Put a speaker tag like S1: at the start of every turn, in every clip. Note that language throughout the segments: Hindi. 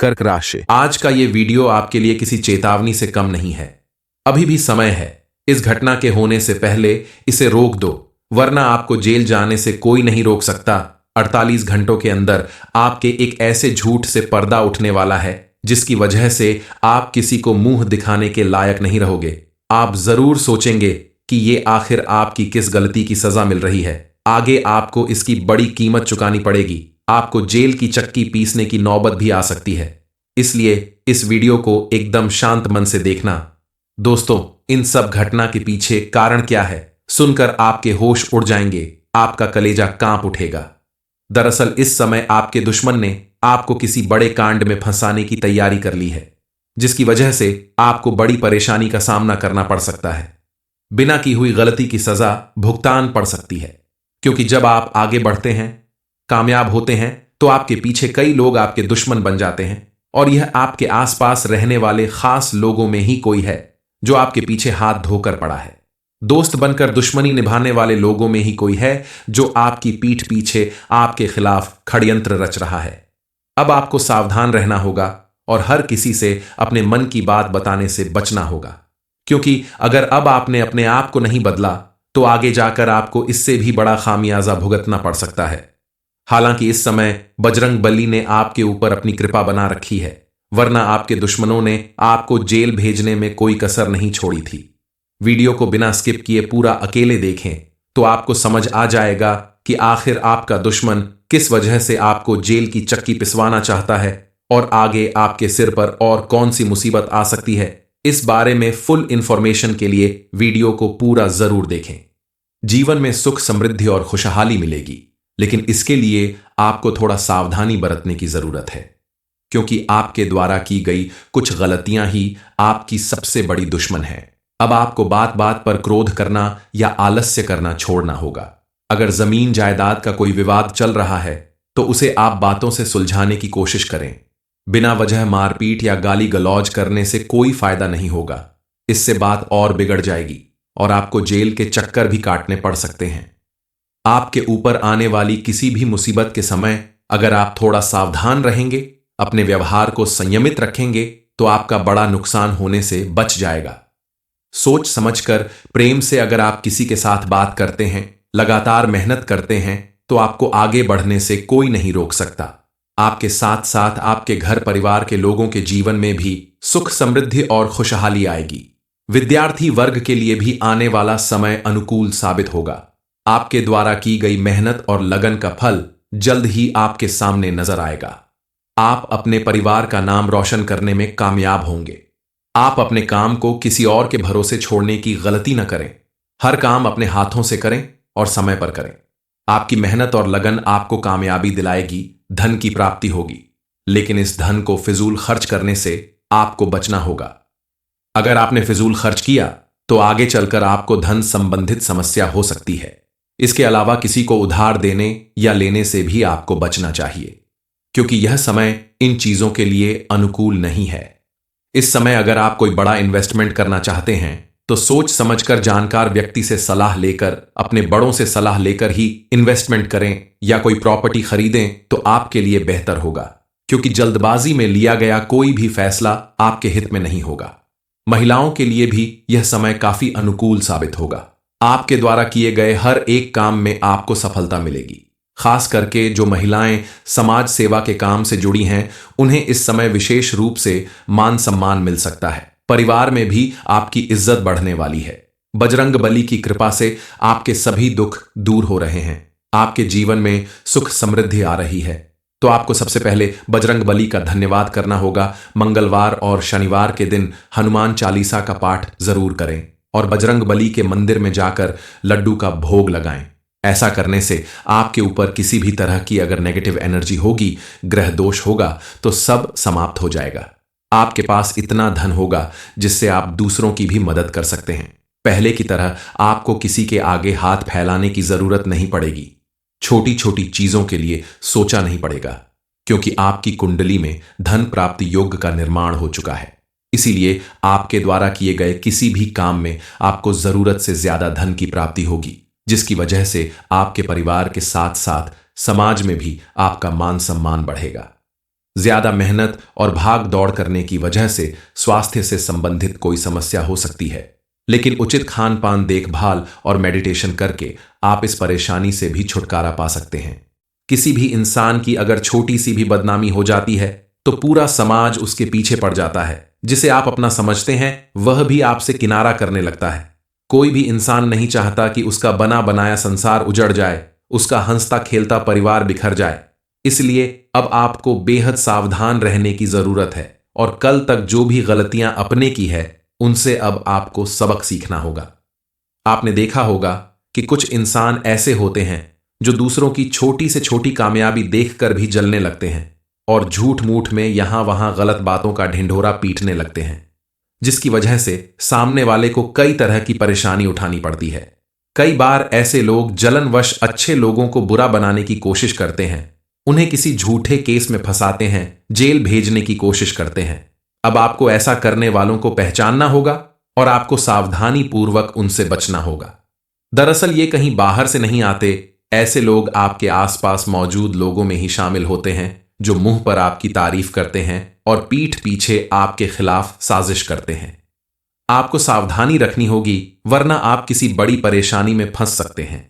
S1: कर्क राशि। आज का ये वीडियो आपके लिए किसी चेतावनी से कम नहीं है। अभी भी समय है। इस घटना के होने से पहले इसे रोक दो, वरना आपको जेल जाने से कोई नहीं रोक सकता। 48 घंटों के अंदर आपके एक ऐसे झूठ से पर्दा उठने वाला है जिसकी वजह से आप किसी को मुंह दिखाने के लायक नहीं रहोगे। आप जरूर सोचेंगे कि ये आखिर आपकी किस गलती की सजा मिल रही है। आगे आपको इसकी बड़ी कीमत चुकानी पड़ेगी। आपको जेल की चक्की पीसने की नौबत भी आ सकती है। इसलिए इस वीडियो को एकदम शांत मन से देखना। दोस्तों, इन सब घटना के पीछे कारण क्या है, सुनकर आपके होश उड़ जाएंगे, आपका कलेजा कांप उठेगा। दरअसल इस समय आपके दुश्मन ने आपको किसी बड़े कांड में फंसाने की तैयारी कर ली है, जिसकी वजह से आपको बड़ी परेशानी का सामना करना पड़ सकता है। बिना की हुई गलती की सजा भुगतान पड़ सकती है, क्योंकि जब आप आगे बढ़ते हैं, कामयाब होते हैं, तो आपके पीछे कई लोग आपके दुश्मन बन जाते हैं। और यह आपके आसपास रहने वाले खास लोगों में ही कोई है जो आपके पीछे हाथ धोकर पड़ा है। दोस्त बनकर दुश्मनी निभाने वाले लोगों में ही कोई है जो आपकी पीठ पीछे आपके खिलाफ षड्यंत्र रच रहा है। अब आपको सावधान रहना होगा और हर किसी से अपने मन की बात बताने से बचना होगा, क्योंकि अगर अब आपने अपने आप को नहीं बदला तो आगे जाकर आपको इससे भी बड़ा खामियाजा भुगतना पड़ सकता है। हालांकि इस समय बजरंग बली ने आपके ऊपर अपनी कृपा बना रखी है, वरना आपके दुश्मनों ने आपको जेल भेजने में कोई कसर नहीं छोड़ी थी। वीडियो को बिना स्किप किए पूरा अकेले देखें तो आपको समझ आ जाएगा कि आखिर आपका दुश्मन किस वजह से आपको जेल की चक्की पिसवाना चाहता है और आगे आपके सिर पर और कौन सी मुसीबत आ सकती है। इस बारे में फुल इंफॉर्मेशन के लिए वीडियो को पूरा जरूर देखें। जीवन में सुख, समृद्धि और खुशहाली मिलेगी, लेकिन इसके लिए आपको थोड़ा सावधानी बरतने की जरूरत है, क्योंकि आपके द्वारा की गई कुछ गलतियां ही आपकी सबसे बड़ी दुश्मन है। अब आपको बात बात पर क्रोध करना या आलस्य करना छोड़ना होगा। अगर जमीन जायदाद का कोई विवाद चल रहा है तो उसे आप बातों से सुलझाने की कोशिश करें। बिना वजह मारपीट या गाली गलौज करने से कोई फायदा नहीं होगा। इससे बात और बिगड़ जाएगी और आपको जेल के चक्कर भी काटने पड़ सकते हैं। आपके ऊपर आने वाली किसी भी मुसीबत के समय अगर आप थोड़ा सावधान रहेंगे, अपने व्यवहार को संयमित रखेंगे, तो आपका बड़ा नुकसान होने से बच जाएगा। सोच समझकर प्रेम से अगर आप किसी के साथ बात करते हैं, लगातार मेहनत करते हैं, तो आपको आगे बढ़ने से कोई नहीं रोक सकता। आपके साथ साथ आपके घर परिवार के लोगों के जीवन में भी सुख, समृद्धि और खुशहाली आएगी। विद्यार्थी वर्ग के लिए भी आने वाला समय अनुकूल साबित होगा। आपके द्वारा की गई मेहनत और लगन का फल जल्द ही आपके सामने नजर आएगा। आप अपने परिवार का नाम रोशन करने में कामयाब होंगे। आप अपने काम को किसी और के भरोसे छोड़ने की गलती न करें। हर काम अपने हाथों से करें और समय पर करें। आपकी मेहनत और लगन आपको कामयाबी दिलाएगी, धन की प्राप्ति होगी, लेकिन इस धन को फिजूल खर्च करने से आपको बचना होगा। अगर आपने फिजूल खर्च किया तो आगे चलकर आपको धन संबंधित समस्या हो सकती है। इसके अलावा किसी को उधार देने या लेने से भी आपको बचना चाहिए, क्योंकि यह समय इन चीजों के लिए अनुकूल नहीं है। इस समय अगर आप कोई बड़ा इन्वेस्टमेंट करना चाहते हैं तो सोच समझकर जानकार व्यक्ति से सलाह लेकर, अपने बड़ों से सलाह लेकर ही इन्वेस्टमेंट करें या कोई प्रॉपर्टी खरीदें तो आपके लिए बेहतर होगा, क्योंकि जल्दबाजी में लिया गया कोई भी फैसला आपके हित में नहीं होगा। महिलाओं के लिए भी यह समय काफी अनुकूल साबित होगा। आपके द्वारा किए गए हर एक काम में आपको सफलता मिलेगी। खास करके जो महिलाएं समाज सेवा के काम से जुड़ी हैं, उन्हें इस समय विशेष रूप से मान सम्मान मिल सकता है। परिवार में भी आपकी इज्जत बढ़ने वाली है। बजरंग बली की कृपा से आपके सभी दुख दूर हो रहे हैं। आपके जीवन में सुख, समृद्धि आ रही है। तो आपको सबसे पहले बजरंग बली का धन्यवाद करना होगा। मंगलवार और शनिवार के दिन हनुमान चालीसा का पाठ जरूर करें और बजरंग बली के मंदिर में जाकर लड्डू का भोग लगाएं। ऐसा करने से आपके ऊपर किसी भी तरह की अगर नेगेटिव एनर्जी होगी, ग्रह दोष होगा, तो सब समाप्त हो जाएगा। आपके पास इतना धन होगा जिससे आप दूसरों की भी मदद कर सकते हैं। पहले की तरह आपको किसी के आगे हाथ फैलाने की जरूरत नहीं पड़ेगी। छोटी छोटी चीजों के लिए सोचा नहीं पड़ेगा, क्योंकि आपकी कुंडली में धन प्राप्ति योग का निर्माण हो चुका है। इसीलिए आपके द्वारा किए गए किसी भी काम में आपको जरूरत से ज्यादा धन की प्राप्ति होगी, जिसकी वजह से आपके परिवार के साथ साथ समाज में भी आपका मान सम्मान बढ़ेगा। ज्यादा मेहनत और भाग दौड़ करने की वजह से स्वास्थ्य से संबंधित कोई समस्या हो सकती है, लेकिन उचित खान पान, देखभाल और मेडिटेशन करके आप इस परेशानी से भी छुटकारा पा सकते हैं। किसी भी इंसान की अगर छोटी सी भी बदनामी हो जाती है तो पूरा समाज उसके पीछे पड़ जाता है। जिसे आप अपना समझते हैं वह भी आपसे किनारा करने लगता है। कोई भी इंसान नहीं चाहता कि उसका बना बनाया संसार उजड़ जाए, उसका हंसता खेलता परिवार बिखर जाए। इसलिए अब आपको बेहद सावधान रहने की जरूरत है और कल तक जो भी गलतियां अपने की है उनसे अब आपको सबक सीखना होगा। आपने देखा होगा कि कुछ इंसान ऐसे होते हैं जो दूसरों की छोटी से छोटी कामयाबी देखकर भी जलने लगते हैं और झूठ मूठ में यहां वहां गलत बातों का ढिंढोरा पीटने लगते हैं, जिसकी वजह से सामने वाले को कई तरह की परेशानी उठानी पड़ती है। कई बार ऐसे लोग जलनवश अच्छे लोगों को बुरा बनाने की कोशिश करते हैं, उन्हें किसी झूठे केस में फंसाते हैं, जेल भेजने की कोशिश करते हैं। अब आपको ऐसा करने वालों को पहचानना होगा और आपको सावधानी पूर्वक उनसे बचना होगा। दरअसल ये कहीं बाहर से नहीं आते, ऐसे लोग आपके आसपास मौजूद लोगों में ही शामिल होते हैं जो मुंह पर आपकी तारीफ करते हैं और पीठ पीछे आपके खिलाफ साजिश करते हैं। आपको सावधानी रखनी होगी, वरना आप किसी बड़ी परेशानी में फंस सकते हैं।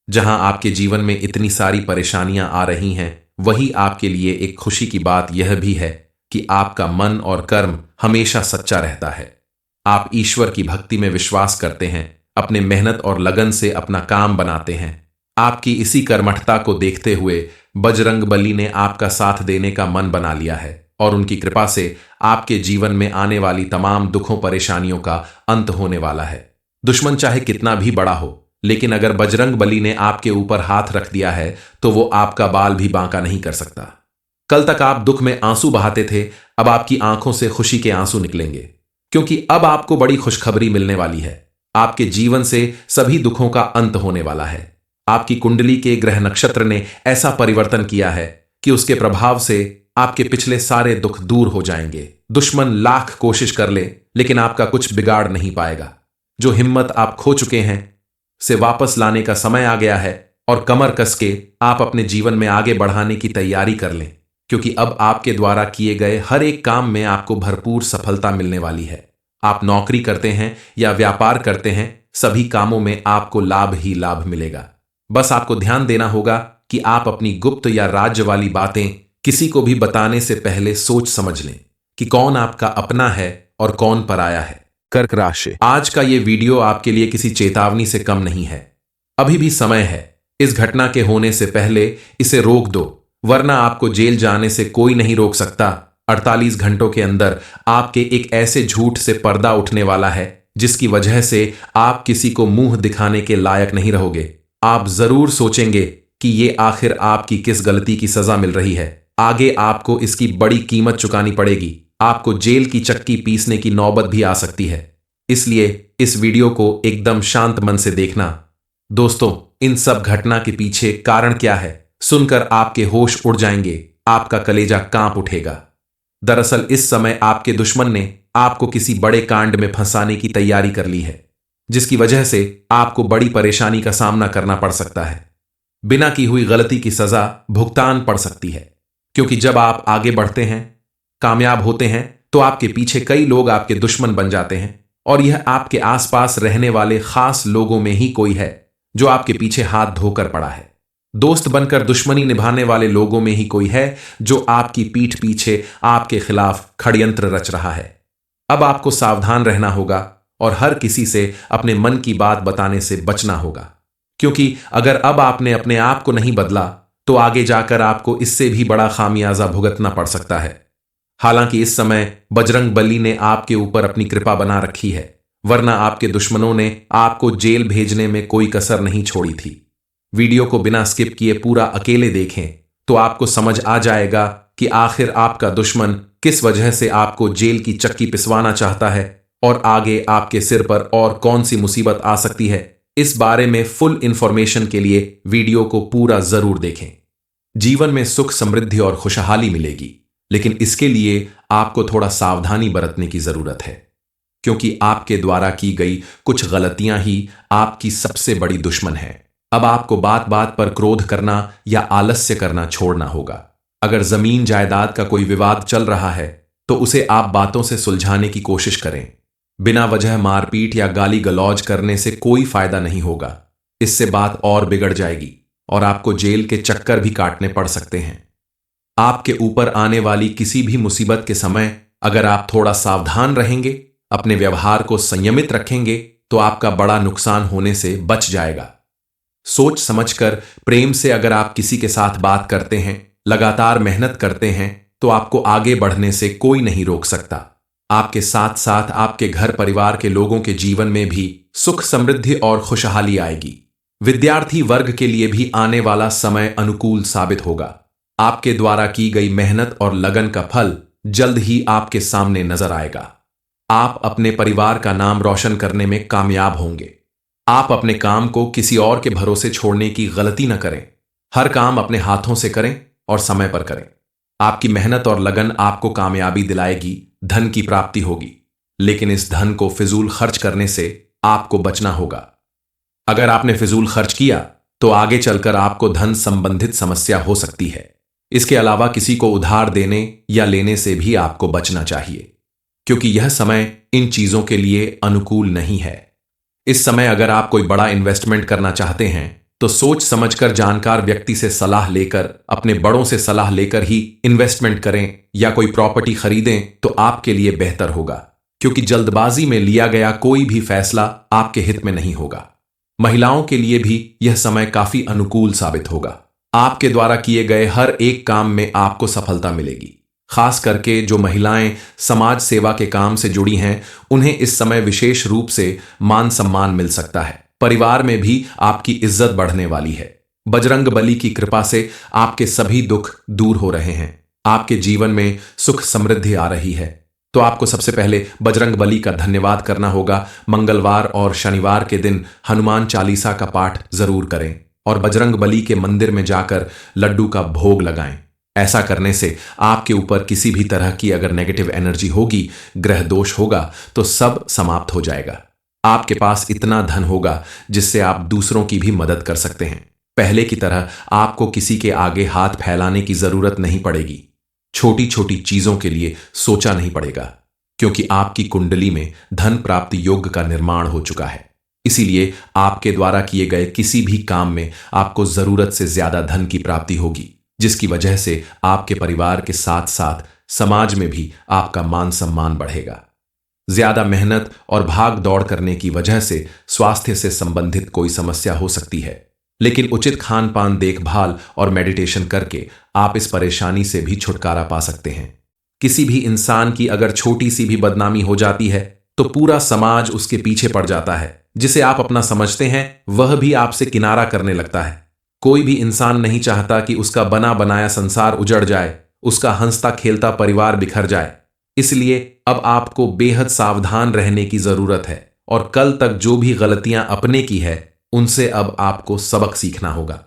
S1: जहां आपके जीवन में इतनी सारी परेशानियां आ रही हैं, वही आपके लिए एक खुशी की बात यह भी है कि आपका मन और कर्म हमेशा सच्चा रहता है। आप ईश्वर की भक्ति में विश्वास करते हैं, अपने मेहनत और लगन से अपना काम बनाते हैं। आपकी इसी कर्मठता को देखते हुए बजरंगबली ने आपका साथ देने का मन बना लिया है और उनकी कृपा से आपके जीवन में आने वाली तमाम दुखों परेशानियों का अंत होने वाला है। दुश्मन चाहे कितना भी बड़ा हो, लेकिन अगर बजरंगबली ने आपके ऊपर हाथ रख दिया है तो वो आपका बाल भी बांका नहीं कर सकता। कल तक आप दुख में आंसू बहाते थे, अब आपकी आंखों से खुशी के आंसू निकलेंगे, क्योंकि अब आपको बड़ी खुशखबरी मिलने वाली है। आपके जीवन से सभी दुखों का अंत होने वाला है। आपकी कुंडली के ग्रह नक्षत्र ने ऐसा परिवर्तन किया है कि उसके प्रभाव से आपके पिछले सारे दुख दूर हो जाएंगे। दुश्मन लाख कोशिश कर ले, लेकिन आपका कुछ बिगाड़ नहीं पाएगा। जो हिम्मत आप खो चुके हैं से वापस लाने का समय आ गया है और कमर कस के आप अपने जीवन में आगे बढ़ाने की तैयारी कर लें, क्योंकि अब आपके द्वारा किए गए हर एक काम में आपको भरपूर सफलता मिलने वाली है। आप नौकरी करते हैं या व्यापार करते हैं, सभी कामों में आपको लाभ ही लाभ मिलेगा। बस आपको ध्यान देना होगा कि आप अपनी गुप्त या राज्य वाली बातें किसी को भी बताने से पहले सोच समझ लें कि कौन आपका अपना है और कौन पराया है। कर्क राशि, आज का ये वीडियो आपके लिए किसी चेतावनी से कम नहीं है। अभी भी समय है। इस घटना के होने से पहले इसे रोक दो, वरना आपको जेल जाने से कोई नहीं रोक सकता। 48 घंटों के अंदर आपके एक ऐसे झूठ से पर्दा उठने वाला है जिसकी वजह से आप किसी को मुंह दिखाने के लायक नहीं रहोगे। आप जरूर सोचेंगे कि ये आखिर आपकी किस गलती की सजा मिल रही है। आगे आपको इसकी बड़ी कीमत चुकानी पड़ेगी। आपको जेल की चक्की पीसने की नौबत भी आ सकती है। इसलिए इस वीडियो को एकदम शांत मन से देखना। दोस्तों, इन सब घटना के पीछे कारण क्या है, सुनकर आपके होश उड़ जाएंगे, आपका कलेजा कांप उठेगा। दरअसल इस समय आपके दुश्मन ने आपको किसी बड़े कांड में फंसाने की तैयारी कर ली है, जिसकी वजह से आपको बड़ी परेशानी का सामना करना पड़ सकता है। बिना की हुई गलती की सजा भुगतान पड़ सकती है, क्योंकि जब आप आगे बढ़ते हैं, कामयाब होते हैं, तो आपके पीछे कई लोग आपके दुश्मन बन जाते हैं और यह आपके आसपास रहने वाले खास लोगों में ही कोई है जो आपके पीछे हाथ धोकर पड़ा है। दोस्त बनकर दुश्मनी निभाने वाले लोगों में ही कोई है जो आपकी पीठ पीछे आपके खिलाफ षड्यंत्र रच रहा है। अब आपको सावधान रहना होगा और हर किसी से अपने मन की बात बताने से बचना होगा, क्योंकि अगर अब आपने अपने आप को नहीं बदला तो आगे जाकर आपको इससे भी बड़ा खामियाजा भुगतना पड़ सकता है। हालांकि इस समय बजरंगबली ने आपके ऊपर अपनी कृपा बना रखी है, वरना आपके दुश्मनों ने आपको जेल भेजने में कोई कसर नहीं छोड़ी थी। वीडियो को बिना स्किप किए पूरा अकेले देखें तो आपको समझ आ जाएगा कि आखिर आपका दुश्मन किस वजह से आपको जेल की चक्की पिसवाना चाहता है और आगे आपके सिर पर और कौन सी मुसीबत आ सकती है। इस बारे में फुल इंफॉर्मेशन के लिए वीडियो को पूरा जरूर देखें। जीवन में सुख, समृद्धि और खुशहाली मिलेगी, लेकिन इसके लिए आपको थोड़ा सावधानी बरतने की जरूरत है, क्योंकि आपके द्वारा की गई कुछ गलतियां ही आपकी सबसे बड़ी दुश्मन है। अब आपको बात बात पर क्रोध करना या आलस्य करना छोड़ना होगा। अगर जमीन जायदाद का कोई विवाद चल रहा है तो उसे आप बातों से सुलझाने की कोशिश करें। बिना वजह मारपीट या गाली गलौज करने से कोई फायदा नहीं होगा। इससे बात और बिगड़ जाएगी और आपको जेल के चक्कर भी काटने पड़ सकते हैं। आपके ऊपर आने वाली किसी भी मुसीबत के समय अगर आप थोड़ा सावधान रहेंगे, अपने व्यवहार को संयमित रखेंगे, तो आपका बड़ा नुकसान होने से बच जाएगा। सोच समझकर प्रेम से अगर आप किसी के साथ बात करते हैं, लगातार मेहनत करते हैं, तो आपको आगे बढ़ने से कोई नहीं रोक सकता। आपके साथ साथ आपके घर परिवार के लोगों के जीवन में भी सुख समृद्धि और खुशहाली आएगी। विद्यार्थी वर्ग के लिए भी आने वाला समय अनुकूल साबित होगा। आपके द्वारा की गई मेहनत और लगन का फल जल्द ही आपके सामने नजर आएगा। आप अपने परिवार का नाम रोशन करने में कामयाब होंगे। आप अपने काम को किसी और के भरोसे छोड़ने की गलती न करें। हर काम अपने हाथों से करें और समय पर करें। आपकी मेहनत और लगन आपको कामयाबी दिलाएगी, धन की प्राप्ति होगी, लेकिन इस धन को फिजूल खर्च करने से आपको बचना होगा। अगर आपने फिजूल खर्च किया तो आगे चलकर आपको धन संबंधित समस्या हो सकती है। इसके अलावा किसी को उधार देने या लेने से भी आपको बचना चाहिए, क्योंकि यह समय इन चीजों के लिए अनुकूल नहीं है। इस समय अगर आप कोई बड़ा इन्वेस्टमेंट करना चाहते हैं तो सोच समझकर जानकार व्यक्ति से सलाह लेकर, अपने बड़ों से सलाह लेकर ही इन्वेस्टमेंट करें या कोई प्रॉपर्टी खरीदें तो आपके लिए बेहतर होगा, क्योंकि जल्दबाजी में लिया गया कोई भी फैसला आपके हित में नहीं होगा। महिलाओं के लिए भी यह समय काफी अनुकूल साबित होगा। आपके द्वारा किए गए हर एक काम में आपको सफलता मिलेगी। खास करके जो महिलाएं समाज सेवा के काम से जुड़ी हैं, उन्हें इस समय विशेष रूप से मान सम्मान मिल सकता है। परिवार में भी आपकी इज्जत बढ़ने वाली है। बजरंग बली की कृपा से आपके सभी दुख दूर हो रहे हैं। आपके जीवन में सुख समृद्धि आ रही है। तो आपको सबसे पहले बजरंग बली का धन्यवाद करना होगा। मंगलवार और शनिवार के दिन हनुमान चालीसा का पाठ जरूर करें और बजरंग बली के मंदिर में जाकर लड्डू का भोग लगाएं। ऐसा करने से आपके ऊपर किसी भी तरह की अगर नेगेटिव एनर्जी होगी, ग्रह दोष होगा, तो सब समाप्त हो जाएगा। आपके पास इतना धन होगा जिससे आप दूसरों की भी मदद कर सकते हैं। पहले की तरह आपको किसी के आगे हाथ फैलाने की जरूरत नहीं पड़ेगी। छोटी छोटी चीजों के लिए सोचा नहीं पड़ेगा, क्योंकि आपकी कुंडली में धन प्राप्ति योग का निर्माण हो चुका है। इसीलिए आपके द्वारा किए गए किसी भी काम में आपको जरूरत से ज्यादा धन की प्राप्ति होगी, जिसकी वजह से आपके परिवार के साथ साथ समाज में भी आपका मान सम्मान बढ़ेगा। ज्यादा मेहनत और भाग दौड़ करने की वजह से स्वास्थ्य से संबंधित कोई समस्या हो सकती है, लेकिन उचित खान पान, देखभाल और मेडिटेशन करके आप इस परेशानी से भी छुटकारा पा सकते हैं। किसी भी इंसान की अगर छोटी सी भी बदनामी हो जाती है तो पूरा समाज उसके पीछे पड़ जाता है। जिसे आप अपना समझते हैं वह भी आपसे किनारा करने लगता है। कोई भी इंसान नहीं चाहता कि उसका बना बनाया संसार उजड़ जाए, उसका हंसता खेलता परिवार बिखर जाए। इसलिए अब आपको बेहद सावधान रहने की जरूरत है और कल तक जो भी गलतियां अपने की है उनसे अब आपको सबक सीखना होगा।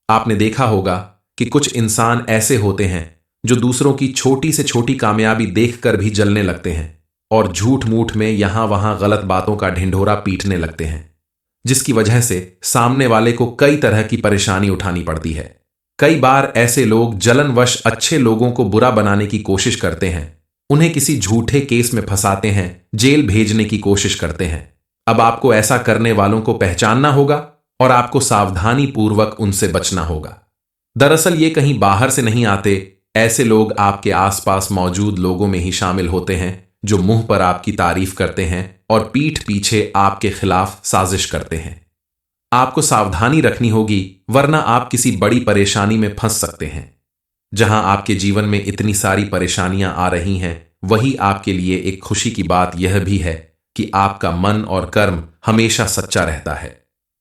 S1: आपने देखा होगा कि कुछ इंसान ऐसे होते हैं जो दूसरों की छोटी से छोटी कामयाबी देखकर भी जलने लगते हैं और झूठ मूठ में यहां वहां गलत बातों का ढिंढोरा पीटने लगते हैं, जिसकी वजह से सामने वाले को कई तरह की परेशानी उठानी पड़ती है। कई बार ऐसे लोग जलनवश अच्छे लोगों को बुरा बनाने की कोशिश करते हैं, उन्हें किसी झूठे केस में फंसाते हैं, जेल भेजने की कोशिश करते हैं। अब आपको ऐसा करने वालों को पहचानना होगा और आपको सावधानी पूर्वक उनसे बचना होगा। दरअसल ये कहीं बाहर से नहीं आते, ऐसे लोग आपके आसपास मौजूद लोगों में ही शामिल होते हैं जो मुंह पर आपकी तारीफ करते हैं और पीठ पीछे आपके खिलाफ साजिश करते हैं। आपको सावधानी रखनी होगी, वरना आप किसी बड़ी परेशानी में फंस सकते हैं। जहां आपके जीवन में इतनी सारी परेशानियां आ रही हैं, वही आपके लिए एक खुशी की बात यह भी है कि आपका मन और कर्म हमेशा सच्चा रहता है।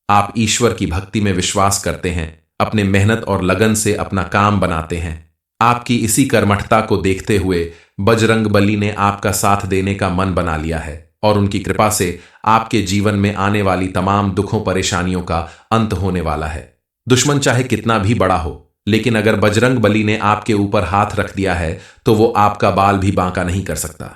S1: आप ईश्वर की भक्ति में विश्वास करते हैं, अपने मेहनत और लगन से अपना काम बनाते हैं। आपकी इसी कर्मठता को देखते हुए बजरंग बली ने आपका साथ देने का मन बना लिया है और उनकी कृपा से आपके जीवन में आने वाली तमाम दुखों परेशानियों का अंत होने वाला है। दुश्मन चाहे कितना भी बड़ा हो, लेकिन अगर बजरंग बली ने आपके ऊपर हाथ रख दिया है तो वो आपका बाल भी बांका नहीं कर सकता।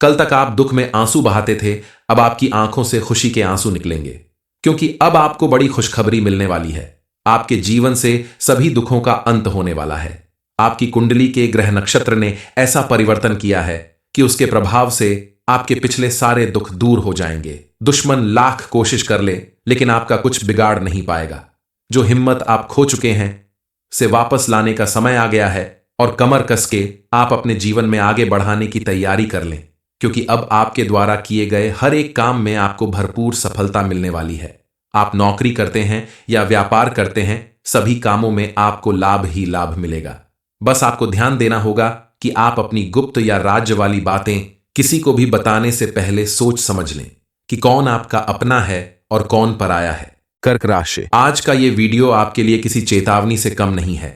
S1: कल तक आप दुख में आंसू बहाते थे, अब आपकी आंखों से खुशी के आंसू निकलेंगे, क्योंकि अब आपको बड़ी खुशखबरी मिलने वाली है। आपके जीवन से सभी दुखों का अंत होने वाला है। आपकी कुंडली के ग्रह नक्षत्र ने ऐसा परिवर्तन किया है कि उसके प्रभाव से आपके पिछले सारे दुख दूर हो जाएंगे। दुश्मन लाख कोशिश कर ले लेकिन आपका कुछ बिगाड़ नहीं पाएगा। जो हिम्मत आप खो चुके हैं से वापस लाने का समय आ गया है और कमर कस के आप अपने जीवन में आगे बढ़ाने की तैयारी कर लें, क्योंकि अब आपके द्वारा किए गए हर एक काम में आपको भरपूर सफलता मिलने वाली है। आप नौकरी करते हैं या व्यापार करते हैं, सभी कामों में आपको लाभ ही लाभ मिलेगा। बस आपको ध्यान देना होगा कि आप अपनी गुप्त या राज्य वाली बातें किसी को भी बताने से पहले सोच समझ लें कि कौन आपका अपना है और कौन पराया है। कर्क राशि, आज का यह वीडियो आपके लिए किसी चेतावनी से कम नहीं है।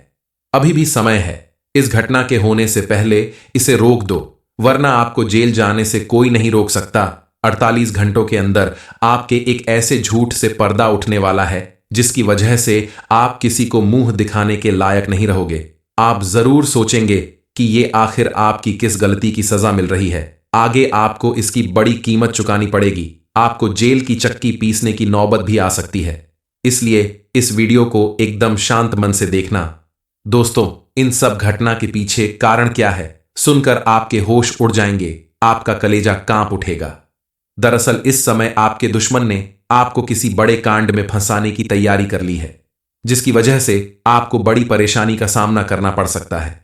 S1: अभी भी समय है। इस घटना के होने से पहले इसे रोक दो, वरना आपको जेल जाने से कोई नहीं रोक सकता। 48 घंटों के अंदर आपके एक ऐसे झूठ से पर्दा उठने वाला है जिसकी वजह से आप किसी को मुंह दिखाने के लायक नहीं रहोगे। आप जरूर सोचेंगे कि ये आखिर आपकी किस गलती की सजा मिल रही है। आगे आपको इसकी बड़ी कीमत चुकानी पड़ेगी। आपको जेल की चक्की पीसने की नौबत भी आ सकती है। इसलिए इस वीडियो को एकदम शांत मन से देखना। दोस्तों, इन सब घटना के पीछे कारण क्या है, सुनकर आपके होश उड़ जाएंगे, आपका कलेजा कांप उठेगा। दरअसल इस समय आपके दुश्मन ने आपको किसी बड़े कांड में फंसाने की तैयारी कर ली है, जिसकी वजह से आपको बड़ी परेशानी का सामना करना पड़ सकता है।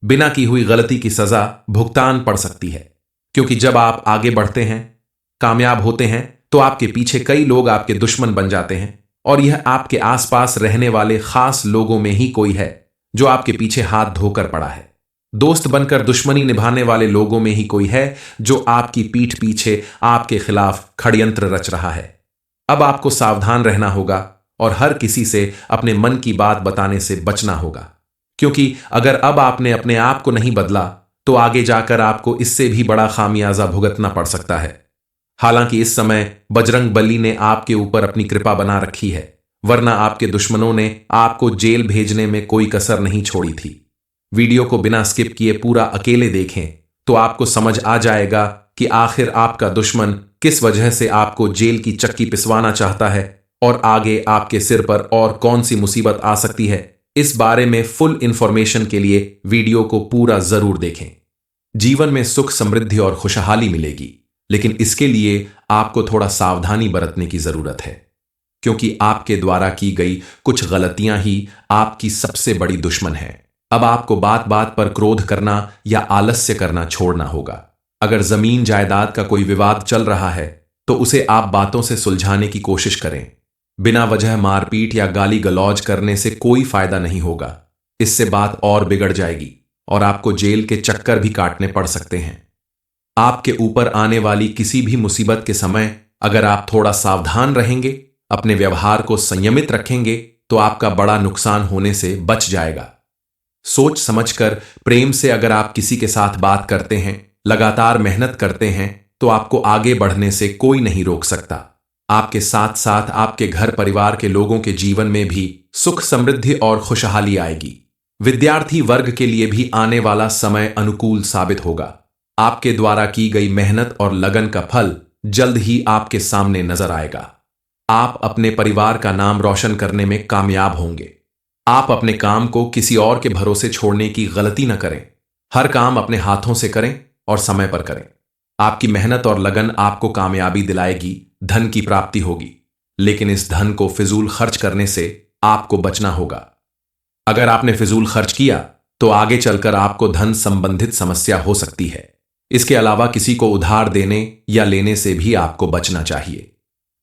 S1: बिना की हुई गलती की सजा भुगतान पड़ सकती है, क्योंकि जब आप आगे बढ़ते हैं, कामयाब होते हैं, तो आपके पीछे कई लोग आपके दुश्मन बन जाते हैं और यह आपके आसपास रहने वाले खास लोगों में ही कोई है जो आपके पीछे हाथ धोकर पड़ा है। दोस्त बनकर दुश्मनी निभाने वाले लोगों में ही कोई है जो आपकी पीठ पीछे आपके खिलाफ षड्यंत्र रच रहा है। अब आपको सावधान रहना होगा और हर किसी से अपने मन की बात बताने से बचना होगा, क्योंकि अगर अब आपने अपने आप को नहीं बदला तो आगे जाकर आपको इससे भी बड़ा खामियाजा भुगतना पड़ सकता है। हालांकि इस समय बजरंग बली ने आपके ऊपर अपनी कृपा बना रखी है, वरना आपके दुश्मनों ने आपको जेल भेजने में कोई कसर नहीं छोड़ी थी। वीडियो को बिना स्किप किए पूरा अकेले देखें तो आपको समझ आ जाएगा कि आखिर आपका दुश्मन किस वजह से आपको जेल की चक्की पिसवाना चाहता है और आगे आपके सिर पर और कौन सी मुसीबत आ सकती है। इस बारे में फुल इंफॉर्मेशन के लिए वीडियो को पूरा जरूर देखें। जीवन में सुख, समृद्धि और खुशहाली मिलेगी, लेकिन इसके लिए आपको थोड़ा सावधानी बरतने की जरूरत है, क्योंकि आपके द्वारा की गई कुछ गलतियां ही आपकी सबसे बड़ी दुश्मन है। अब आपको बात बात पर क्रोध करना या आलस्य करना छोड़ना होगा। अगर जमीन जायदाद का कोई विवाद चल रहा है तो उसे आप बातों से सुलझाने की कोशिश करें। बिना वजह मारपीट या गाली गलौज करने से कोई फायदा नहीं होगा। इससे बात और बिगड़ जाएगी और आपको जेल के चक्कर भी काटने पड़ सकते हैं। आपके ऊपर आने वाली किसी भी मुसीबत के समय अगर आप थोड़ा सावधान रहेंगे, अपने व्यवहार को संयमित रखेंगे, तो आपका बड़ा नुकसान होने से बच जाएगा। सोच समझकर प्रेम से अगर आप किसी के साथ बात करते हैं, लगातार मेहनत करते हैं, तो आपको आगे बढ़ने से कोई नहीं रोक सकता। आपके साथ साथ आपके घर परिवार के लोगों के जीवन में भी सुख, समृद्धि और खुशहाली आएगी। विद्यार्थी वर्ग के लिए भी आने वाला समय अनुकूल साबित होगा। आपके द्वारा की गई मेहनत और लगन का फल जल्द ही आपके सामने नजर आएगा। आप अपने परिवार का नाम रोशन करने में कामयाब होंगे। आप अपने काम को किसी और के भरोसे छोड़ने की गलती न करें। हर काम अपने हाथों से करें और समय पर करें। आपकी मेहनत और लगन आपको कामयाबी दिलाएगी, धन की प्राप्ति होगी, लेकिन इस धन को फिजूल खर्च करने से आपको बचना होगा। अगर आपने फिजूल खर्च किया तो आगे चलकर आपको धन संबंधित समस्या हो सकती है। इसके अलावा किसी को उधार देने या लेने से भी आपको बचना चाहिए,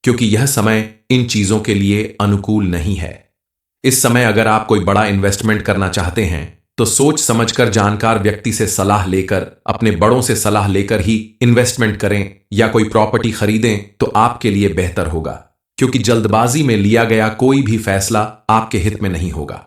S1: क्योंकि यह समय इन चीजों के लिए अनुकूल नहीं है। इस समय अगर आप कोई बड़ा इन्वेस्टमेंट करना चाहते हैं तो सोच समझकर जानकार व्यक्ति से सलाह लेकर, अपने बड़ों से सलाह लेकर ही इन्वेस्टमेंट करें या कोई प्रॉपर्टी खरीदें तो आपके लिए बेहतर होगा, क्योंकि जल्दबाजी में लिया गया कोई भी फैसला आपके हित में नहीं होगा।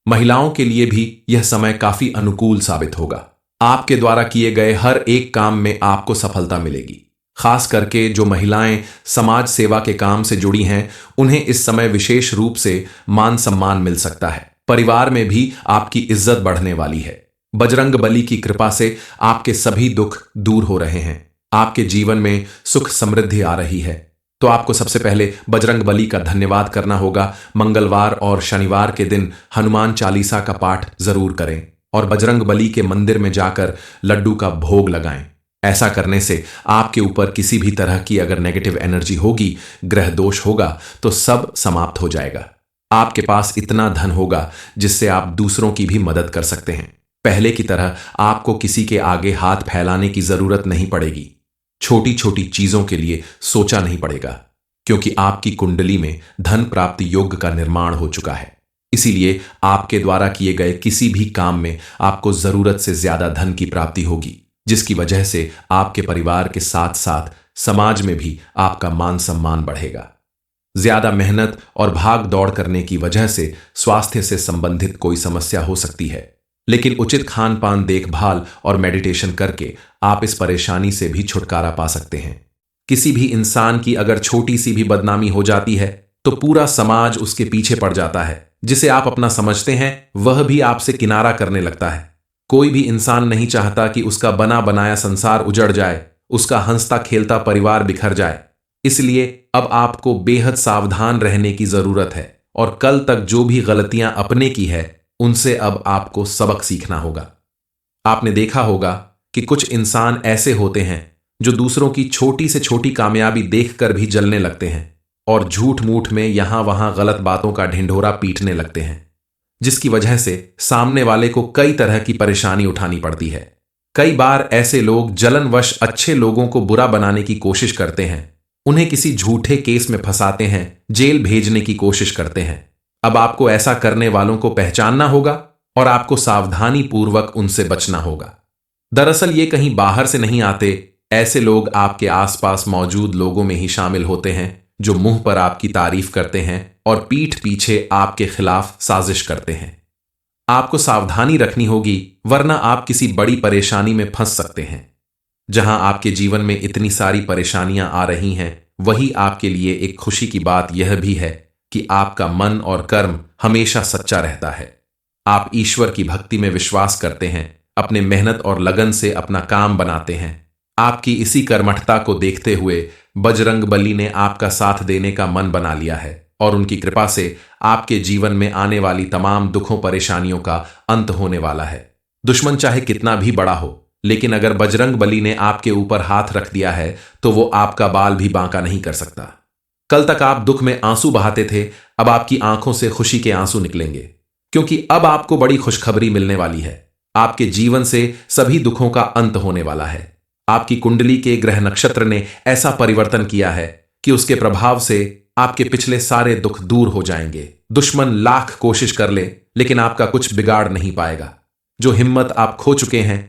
S1: महिलाओं के लिए भी यह समय काफी अनुकूल साबित होगा। आपके द्वारा किए गए हर एक काम में आपको सफलता मिलेगी। खास करके जो महिलाएं समाज सेवा के काम से जुड़ी हैं, उन्हें इस समय विशेष रूप से मान सम्मान मिल सकता है। परिवार में भी आपकी इज्जत बढ़ने वाली है। बजरंग बली की कृपा से आपके सभी दुख दूर हो रहे हैं। आपके जीवन में सुख, समृद्धि आ रही है। तो आपको सबसे पहले बजरंग बली का धन्यवाद करना होगा। मंगलवार और शनिवार के दिन हनुमान चालीसा का पाठ जरूर करें। और बजरंग बली के मंदिर में जाकर लड्डू का भोग लगाएं। ऐसा करने से आपके ऊपर किसी भी तरह की अगर नेगेटिव एनर्जी होगी, ग्रह दोष होगा, तो सब समाप्त हो जाएगा। आपके पास इतना धन होगा जिससे आप दूसरों की भी मदद कर सकते हैं। पहले की तरह आपको किसी के आगे हाथ फैलाने की जरूरत नहीं पड़ेगी। छोटी छोटी चीजों के लिए सोचा नहीं पड़ेगा, क्योंकि आपकी कुंडली में धन प्राप्ति योग का निर्माण हो चुका है। इसीलिए आपके द्वारा किए गए किसी भी काम में आपको जरूरत से ज्यादा धन की प्राप्ति होगी, जिसकी वजह से आपके परिवार के साथ साथ समाज में भी आपका मान सम्मान बढ़ेगा। ज्यादा मेहनत और भाग दौड़ करने की वजह से स्वास्थ्य से संबंधित कोई समस्या हो सकती है, लेकिन उचित खान पान, देखभाल और मेडिटेशन करके आप इस परेशानी से भी छुटकारा पा सकते हैं। किसी भी इंसान की अगर छोटी सी भी बदनामी हो जाती है तो पूरा समाज उसके पीछे पड़ जाता है। जिसे आप अपना समझते हैं वह भी आपसे किनारा करने लगता है। कोई भी इंसान नहीं चाहता कि उसका बना बनाया संसार उजड़ जाए, उसका हंसता खेलता परिवार बिखर जाए। इसलिए अब आपको बेहद सावधान रहने की जरूरत है और कल तक जो भी गलतियां अपने की है उनसे अब आपको सबक सीखना होगा। आपने देखा होगा कि कुछ इंसान ऐसे होते हैं जो दूसरों की छोटी से छोटी कामयाबी देखकर भी जलने लगते हैं और झूठ मूठ में यहां वहां गलत बातों का ढिंढोरा पीटने लगते हैं, जिसकी वजह से सामने वाले को कई तरह की परेशानी उठानी पड़ती है। कई बार ऐसे लोग जलनवश अच्छे लोगों को बुरा बनाने की कोशिश करते हैं, उन्हें किसी झूठे केस में फंसाते हैं, जेल भेजने की कोशिश करते हैं। अब आपको ऐसा करने वालों को पहचानना होगा और आपको सावधानी पूर्वक उनसे बचना होगा। दरअसल ये कहीं बाहर से नहीं आते, ऐसे लोग आपके आसपास मौजूद लोगों में ही शामिल होते हैं, जो मुंह पर आपकी तारीफ करते हैं और पीठ पीछे आपके खिलाफ साजिश करते हैं। आपको सावधानी रखनी होगी, वरना आप किसी बड़ी परेशानी में फंस सकते हैं। जहां आपके जीवन में इतनी सारी परेशानियां आ रही हैं, वही आपके लिए एक खुशी की बात यह भी है कि आपका मन और कर्म हमेशा सच्चा रहता है। आप ईश्वर की भक्ति में विश्वास करते हैं, अपने मेहनत और लगन से अपना काम बनाते हैं। आपकी इसी कर्मठता को देखते हुए बजरंग बली ने आपका साथ देने का मन बना लिया है और उनकी कृपा से आपके जीवन में आने वाली तमाम दुखों परेशानियों का अंत होने वाला है। दुश्मन चाहे कितना भी बड़ा हो, लेकिन अगर बजरंग बली ने आपके ऊपर हाथ रख दिया है तो वो आपका बाल भी बांका नहीं कर सकता। कल तक आप दुख में आंसू बहाते थे, अब आपकी आंखों से खुशी के आंसू निकलेंगे, क्योंकि अब आपको बड़ी खुशखबरी मिलने वाली है। आपके जीवन से सभी दुखों का अंत होने वाला है। आपकी कुंडली के ग्रह नक्षत्र ने ऐसा परिवर्तन किया है कि उसके प्रभाव से आपके पिछले सारे दुख दूर हो जाएंगे। दुश्मन लाख कोशिश कर ले, लेकिन आपका कुछ बिगाड़ नहीं पाएगा। जो हिम्मत आप खो चुके हैं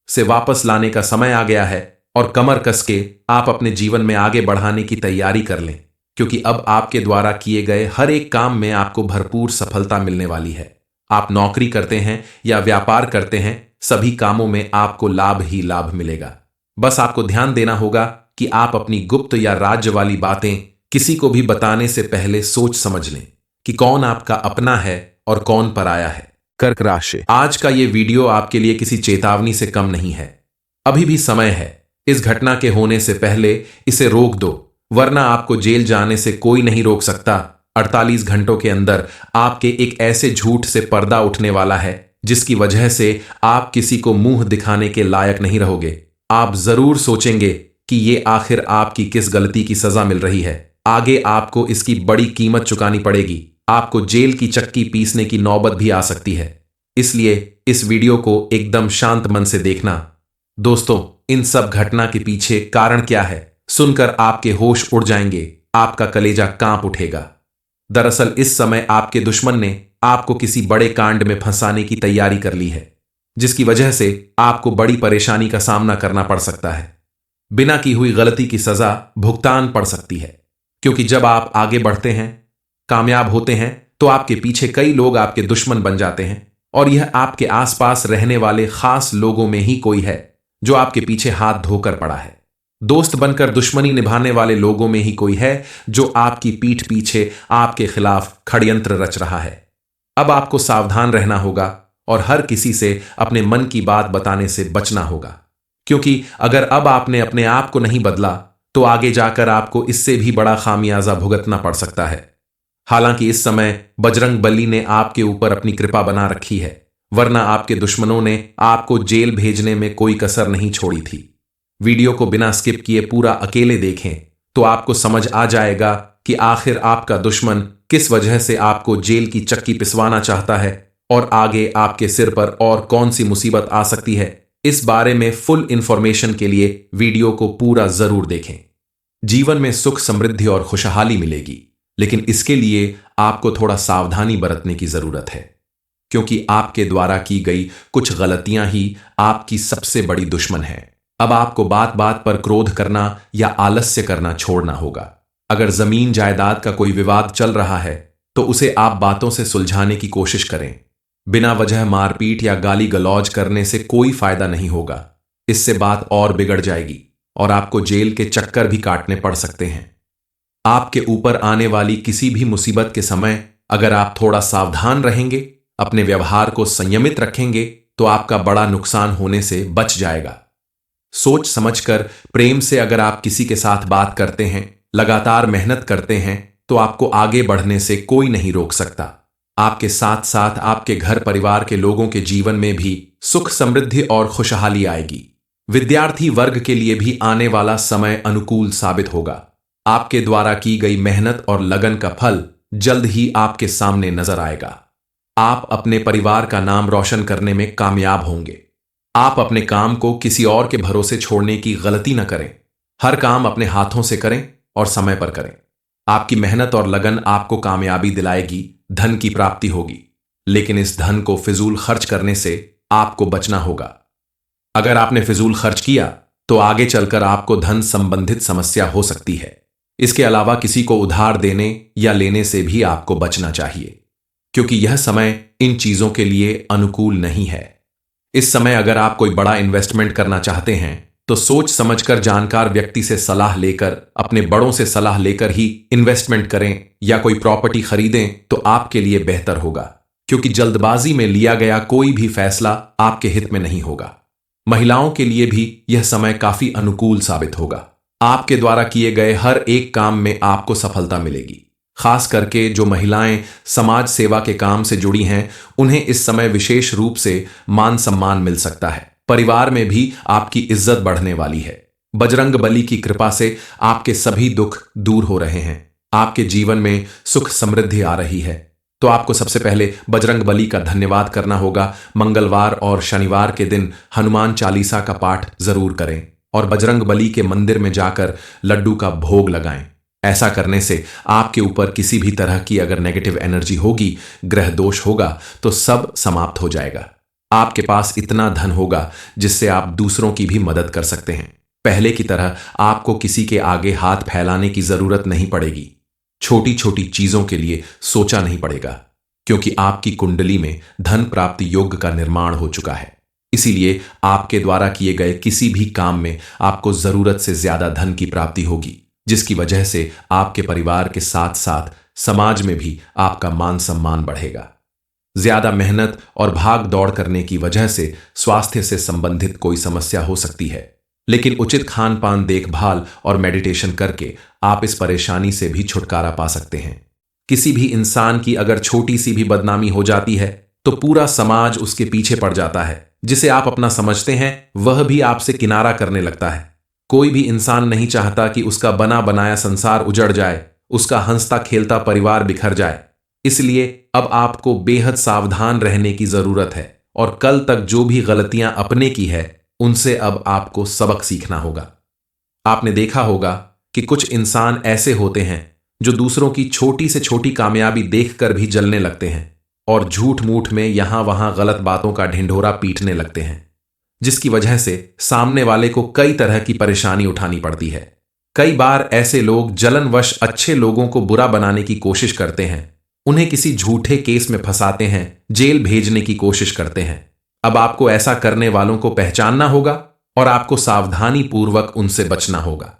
S1: से वापस लाने का समय आ गया है और कमर कस के आप अपने जीवन में आगे बढ़ाने की तैयारी कर लें, क्योंकि अब आपके द्वारा किए गए हर एक काम में आपको भरपूर सफलता मिलने वाली है। आप नौकरी करते हैं या व्यापार करते हैं, सभी कामों में आपको लाभ ही लाभ मिलेगा। बस आपको ध्यान देना होगा कि आप अपनी गुप्त या राज्य वाली बातें किसी को भी बताने से पहले सोच समझ लें कि कौन आपका अपना है और कौन पराया है। कर्क राशि, आज का ये वीडियो आपके लिए किसी चेतावनी से कम नहीं है। अभी भी समय है। इस घटना के होने से पहले इसे रोक दो, वरना आपको जेल जाने से कोई नहीं रोक सकता। 48 घंटों के अंदर आपके एक ऐसे झूठ से पर्दा उठने वाला है जिसकी वजह से आप किसी को मुंह दिखाने के लायक नहीं रहोगे। आप जरूर सोचेंगे कि ये आखिर आपकी किस गलती की सजा मिल रही है। आगे आपको इसकी बड़ी कीमत चुकानी पड़ेगी। आपको जेल की चक्की पीसने की नौबत भी आ सकती है। इसलिए इस वीडियो को एकदम शांत मन से देखना। दोस्तों, इन सब घटना के पीछे कारण क्या है, सुनकर आपके होश उड़ जाएंगे, आपका कलेजा कांप उठेगा। दरअसल इस समय आपके दुश्मन ने आपको किसी बड़े कांड में फंसाने की तैयारी कर ली है, जिसकी वजह से आपको बड़ी परेशानी का सामना करना पड़ सकता है। बिना की हुई गलती की सजा भुगतान पड़ सकती है, क्योंकि जब आप आगे बढ़ते हैं, कामयाब होते हैं, तो आपके पीछे कई लोग आपके दुश्मन बन जाते हैं और यह आपके आसपास रहने वाले खास लोगों में ही कोई है जो आपके पीछे हाथ धोकर पड़ा है। दोस्त बनकर दुश्मनी निभाने वाले लोगों में ही कोई है जो आपकी पीठ पीछे आपके खिलाफ षड्यंत्र रच रहा है। अब आपको सावधान रहना होगा और हर किसी से अपने मन की बात बताने से बचना होगा, क्योंकि अगर अब आपने अपने आप को नहीं बदला तो आगे जाकर आपको इससे भी बड़ा खामियाजा भुगतना पड़ सकता है। हालांकि इस समय बजरंग बली ने आपके ऊपर अपनी कृपा बना रखी है वरना आपके दुश्मनों ने आपको जेल भेजने में कोई कसर नहीं छोड़ी थी। वीडियो को बिना स्किप किए पूरा अकेले देखें तो आपको समझ आ जाएगा कि आखिर आपका दुश्मन किस वजह से आपको जेल की चक्की पिसवाना चाहता है और आगे आपके सिर पर और कौन सी मुसीबत आ सकती है। इस बारे में फुल इंफॉर्मेशन के लिए वीडियो को पूरा जरूर देखें। जीवन में सुख, समृद्धि और खुशहाली मिलेगी, लेकिन इसके लिए आपको थोड़ा सावधानी बरतने की जरूरत है, क्योंकि आपके द्वारा की गई कुछ गलतियां ही आपकी सबसे बड़ी दुश्मन है। अब आपको बात बात पर क्रोध करना या आलस्य करना छोड़ना होगा। अगर जमीन जायदाद का कोई विवाद चल रहा है तो उसे आप बातों से सुलझाने की कोशिश करें। बिना वजह मारपीट या गाली गलौज करने से कोई फायदा नहीं होगा। इससे बात और बिगड़ जाएगी और आपको जेल के चक्कर भी काटने पड़ सकते हैं। आपके ऊपर आने वाली किसी भी मुसीबत के समय अगर आप थोड़ा सावधान रहेंगे, अपने व्यवहार को संयमित रखेंगे, तो आपका बड़ा नुकसान होने से बच जाएगा। सोच समझकर प्रेम से अगर आप किसी के साथ बात करते हैं, लगातार मेहनत करते हैं, तो आपको आगे बढ़ने से कोई नहीं रोक सकता। आपके साथ साथ आपके घर परिवार के लोगों के जीवन में भी सुख, समृद्धि और खुशहाली आएगी। विद्यार्थी वर्ग के लिए भी आने वाला समय अनुकूल साबित होगा। आपके द्वारा की गई मेहनत और लगन का फल जल्द ही आपके सामने नजर आएगा। आप अपने परिवार का नाम रोशन करने में कामयाब होंगे। आप अपने काम को किसी और के भरोसे छोड़ने की गलती न करें। हर काम अपने हाथों से करें और समय पर करें। आपकी मेहनत और लगन आपको कामयाबी दिलाएगी, धन की प्राप्ति होगी, लेकिन इस धन को फिजूल खर्च करने से आपको बचना होगा। अगर आपने फिजूल खर्च किया तो आगे चलकर आपको धन संबंधित समस्या हो सकती है। इसके अलावा किसी को उधार देने या लेने से भी आपको बचना चाहिए, क्योंकि यह समय इन चीजों के लिए अनुकूल नहीं है। इस समय अगर आप कोई बड़ा इन्वेस्टमेंट करना चाहते हैं तो सोच समझकर जानकार व्यक्ति से सलाह लेकर, अपने बड़ों से सलाह लेकर ही इन्वेस्टमेंट करें या कोई प्रॉपर्टी खरीदें तो आपके लिए बेहतर होगा, क्योंकि जल्दबाजी में लिया गया कोई भी फैसला आपके हित में नहीं होगा। महिलाओं के लिए भी यह समय काफी अनुकूल साबित होगा। आपके द्वारा किए गए हर एक काम में आपको सफलता मिलेगी। खास करके जो महिलाएं समाज सेवा के काम से जुड़ी हैं, उन्हें इस समय विशेष रूप से मान सम्मान मिल सकता है। परिवार में भी आपकी इज्जत बढ़ने वाली है। बजरंग बली की कृपा से आपके सभी दुख दूर हो रहे हैं। आपके जीवन में सुख, समृद्धि आ रही है। तो आपको सबसे पहले बजरंग बली का धन्यवाद करना होगा। मंगलवार और शनिवार के दिन हनुमान चालीसा का पाठ जरूर करें और बजरंग बली के मंदिर में जाकर लड्डू का भोग लगाएं। ऐसा करने से आपके ऊपर किसी भी तरह की अगर नेगेटिव एनर्जी होगी, ग्रह दोष होगा, तो सब समाप्त हो जाएगा। आपके पास इतना धन होगा जिससे आप दूसरों की भी मदद कर सकते हैं। पहले की तरह आपको किसी के आगे हाथ फैलाने की जरूरत नहीं पड़ेगी। छोटी छोटी चीजों के लिए सोचा नहीं पड़ेगा, क्योंकि आपकी कुंडली में धन प्राप्ति योग का निर्माण हो चुका है। इसीलिए आपके द्वारा किए गए किसी भी काम में आपको जरूरत से ज्यादा धन की प्राप्ति होगी, जिसकी वजह से आपके परिवार के साथ साथ समाज में भी आपका मान सम्मान बढ़ेगा। ज्यादा मेहनत और भाग दौड़ करने की वजह से स्वास्थ्य से संबंधित कोई समस्या हो सकती है, लेकिन उचित खान पान, देखभाल और मेडिटेशन करके आप इस परेशानी से भी छुटकारा पा सकते हैं। किसी भी इंसान की अगर छोटी सी भी बदनामी हो जाती है तो पूरा समाज उसके पीछे पड़ जाता है। जिसे आप अपना समझते हैं वह भी आपसे किनारा करने लगता है। कोई भी इंसान नहीं चाहता कि उसका बना बनाया संसार उजड़ जाए, उसका हंसता खेलता परिवार बिखर जाए। इसलिए अब आपको बेहद सावधान रहने की जरूरत है और कल तक जो भी गलतियां अपने की है उनसे अब आपको सबक सीखना होगा। आपने देखा होगा कि कुछ इंसान ऐसे होते हैं जो दूसरों की छोटी से छोटी कामयाबी देखकर भी जलने लगते हैं और झूठ मूठ में यहां वहां गलत बातों का ढिंढोरा पीटने लगते हैं, जिसकी वजह से सामने वाले को कई तरह की परेशानी उठानी पड़ती है। कई बार ऐसे लोग जलनवश अच्छे लोगों को बुरा बनाने की कोशिश करते हैं, उन्हें किसी झूठे केस में फंसाते हैं, जेल भेजने की कोशिश करते हैं। अब आपको ऐसा करने वालों को पहचानना होगा और आपको सावधानी पूर्वक उनसे बचना होगा।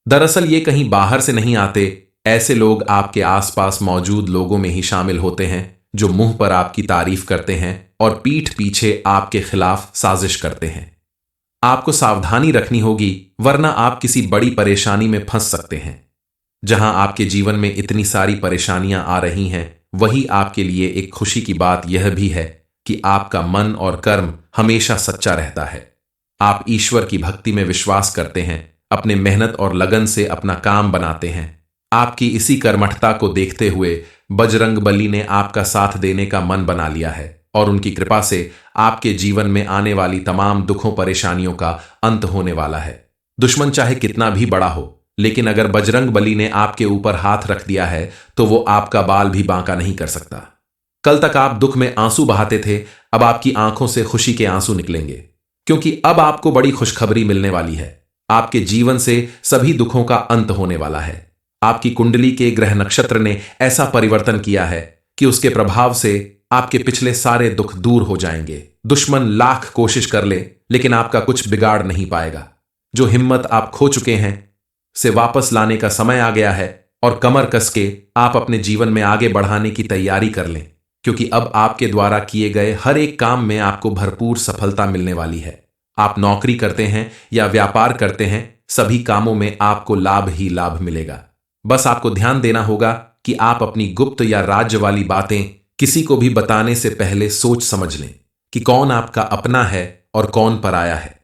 S1: दरअसल ये कहीं बाहर से नहीं आते, ऐसे लोग आपके आसपास मौजूद लोगों में ही शामिल होते हैं जो मुंह पर आपकी तारीफ करते हैं और पीठ पीछे आपके खिलाफ साजिश करते हैं। आपको सावधानी रखनी होगी, वरना आप किसी बड़ी परेशानी में फंस सकते हैं। जहां आपके जीवन में इतनी सारी परेशानियां आ रही हैं, वही आपके लिए एक खुशी की बात यह भी है कि आपका मन और कर्म हमेशा सच्चा रहता है। आप ईश्वर की भक्ति में विश्वास करते हैं, अपने मेहनत और लगन से अपना काम बनाते हैं। आपकी इसी कर्मठता को देखते हुए बजरंगबली ने आपका साथ देने का मन बना लिया है और उनकी कृपा से आपके जीवन में आने वाली तमाम दुखों परेशानियों का अंत होने वाला है। दुश्मन चाहे कितना भी बड़ा हो, लेकिन अगर बजरंगबली ने आपके ऊपर हाथ रख दिया है तो वो आपका बाल भी बांका नहीं कर सकता। कल तक आप दुख में आंसू बहाते थे, अब आपकी आंखों से खुशी के आंसू निकलेंगे, क्योंकि अब आपको बड़ी खुशखबरी मिलने वाली है। आपके जीवन से सभी दुखों का अंत होने वाला है। आपकी कुंडली के ग्रह नक्षत्र ने ऐसा परिवर्तन किया है कि उसके प्रभाव से आपके पिछले सारे दुख दूर हो जाएंगे। दुश्मन लाख कोशिश कर ले, लेकिन आपका कुछ बिगाड़ नहीं पाएगा। जो हिम्मत आप खो चुके हैं से वापस लाने का समय आ गया है और कमर कस के आप अपने जीवन में आगे बढ़ाने की तैयारी कर लें, क्योंकि अब आपके द्वारा किए गए हर एक काम में आपको भरपूर सफलता मिलने वाली है। आप नौकरी करते हैं या व्यापार करते हैं, सभी कामों में आपको लाभ ही लाभ मिलेगा। बस आपको ध्यान देना होगा कि आप अपनी गुप्त या राज्य वाली बातें किसी को भी बताने से पहले सोच समझ लें कि कौन आपका अपना है और कौन पराया है।